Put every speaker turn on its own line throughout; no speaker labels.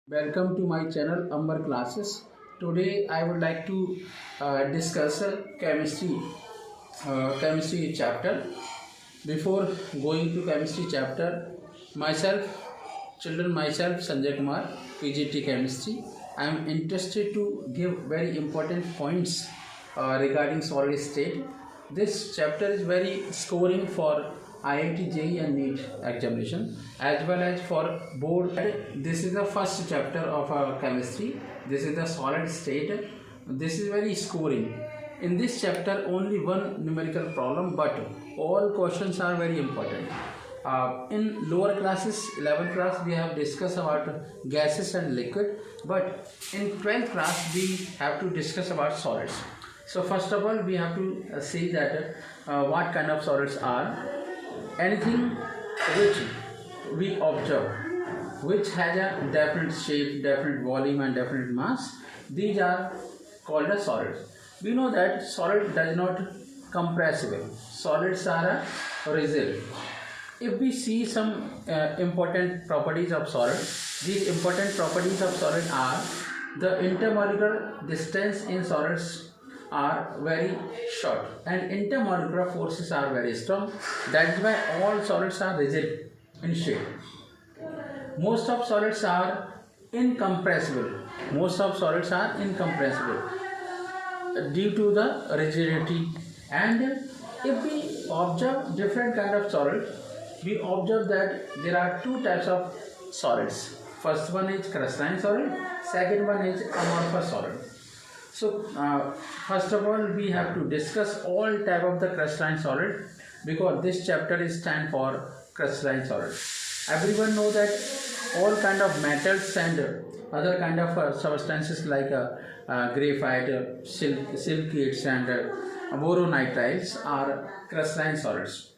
Welcome to my channel Amber Classes. Today I would like to discuss chemistry chapter. Before going to chemistry chapter, myself Sanjay Kumar, PGT Chemistry. I am interested to give very important points regarding solid state. This chapter is very scoring for IIT JEE and NEET examination as well as for board. This is the first chapter of our chemistry. This is the solid state. This is very scoring. In this chapter only one numerical problem, but all questions are very important. In lower classes, 11th class, we have discussed about gases and liquid, but in 12th class we have to discuss about solids. So first of all we have to see that what kind of solids are. Anything which we observe, which has a definite shape, definite volume and definite mass, these are called as solids. We know that solid does not compressible. Solids are a rigid. If we see some important properties of solid, these important properties of solid are the intermolecular distance in solids are very short and intermolecular forces are very strong. That is why all solids are rigid in shape. Most of solids are incompressible. Due to the rigidity. And if we observe different kind of solid, we observe that there are two types of solids. First one is crystalline solid, second one is amorphous solid. So first of all we have to discuss all type of the crystalline solid, because this chapter is stand for crystalline solid. Everyone know that all kind of metals and other kind of substances like graphite, silicates and boronitriles are crystalline solids.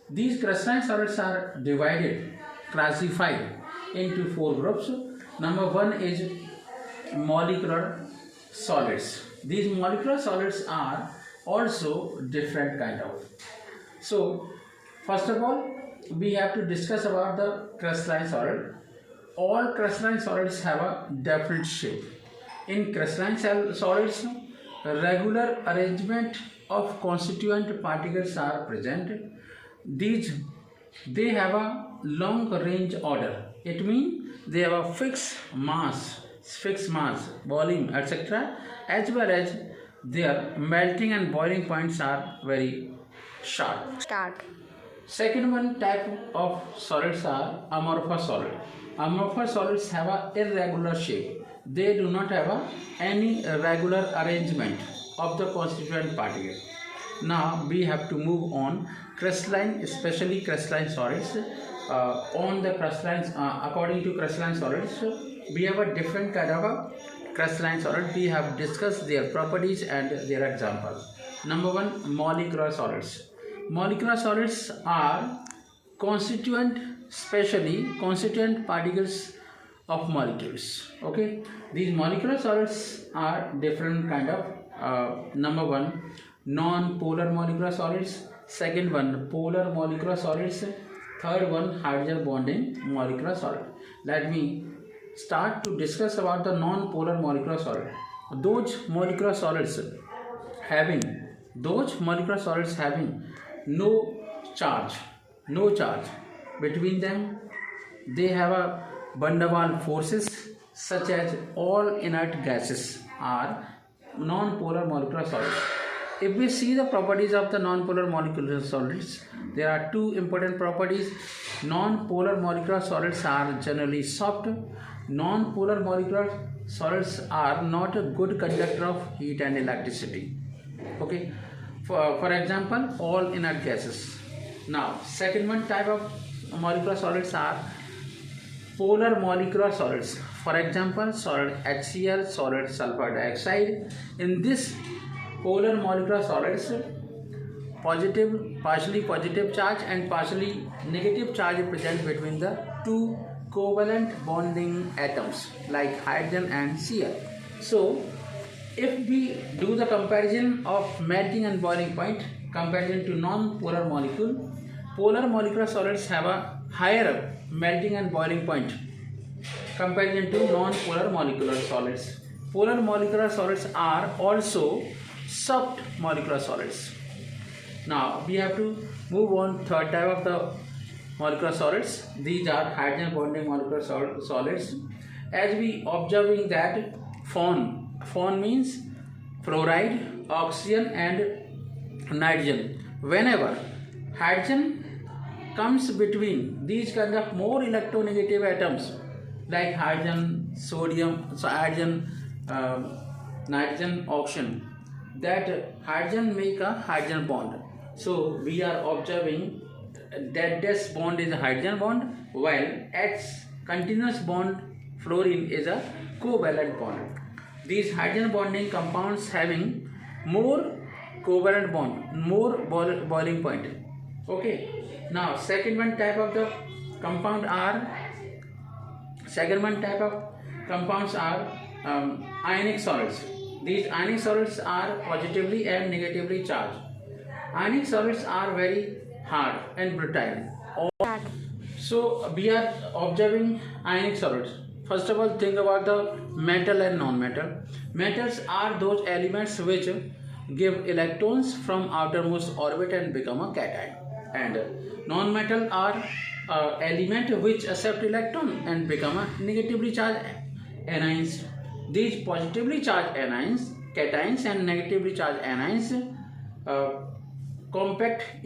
These crystalline solids are classified into four groups. Number one is molecular solids. These molecular solids are also different kind of. So first of all we have to discuss about the crystalline solid. All crystalline solids have a definite shape. In crystalline solids, regular arrangement of constituent particles are present. They have a long range order. It means they have a fixed mass, volume, etc. as well as their melting and boiling points are very short. Second one type of solids are amorphous solid. Amorphous solids have a irregular shape. They do not have any regular arrangement of the constituent particle. Now we have to move on crystalline, especially crystalline solids. According to crystalline solids, we have a different kind of a crystalline solid. We have discussed their properties and their examples. Number one, molecular solids. Molecular solids are especially constituent particles of molecules. Okay, these molecular solids are different kind of. Number one, non-polar molecular solids. Second one, polar molecular solids. Third one, hydrogen bonding molecular solid. Let me start to discuss about the non-polar molecular solid. Those molecular solids having no charge between them. They have a van der Waals forces, such as all inert gases are non-polar molecular solids. If we see the properties of the non-polar molecular solids, there are two important properties. Non-polar molecular solids are generally soft. Non-polar molecular solids are not a good conductor of heat and electricity. Okay, for example, all inert gases. Now second one type of molecular solids are polar molecular solids. For example, solid HCl, solid sulfur dioxide. In this polar molecular solids, partially positive charge and partially negative charge is present between the two covalent bonding atoms like hydrogen and Cl. So if we do the comparison of melting and boiling point comparison to non-polar molecule, polar molecular solids have a higher melting and boiling point comparison to non-polar molecular solids. Polar molecular solids are also soft molecular solids. Now we have to move on third type of the molecular solids. These are hydrogen bonding molecular solids. As we observing that FON means fluoride, oxygen and nitrogen. Whenever hydrogen comes between these kind of more electronegative atoms like hydrogen, sodium, so hydrogen, nitrogen, oxygen, that hydrogen make a hydrogen bond. So we are observing that this bond is a hydrogen bond, while H continuous bond fluorine is a covalent bond. These hydrogen bonding compounds having more covalent bond, more boiling point. Okay. Now second one type of compounds are ionic solids. These ionic solids are positively and negatively charged. Ionic solids are very hard and brittle. So we are observing ionic solids. First of all, think about the metal and non-metal. Metals are those elements which give electrons from outermost orbit and become a cation. And non-metal are element which accept electron and become a negatively charged anions. These positively charged anions, cations, and negatively charged anions compact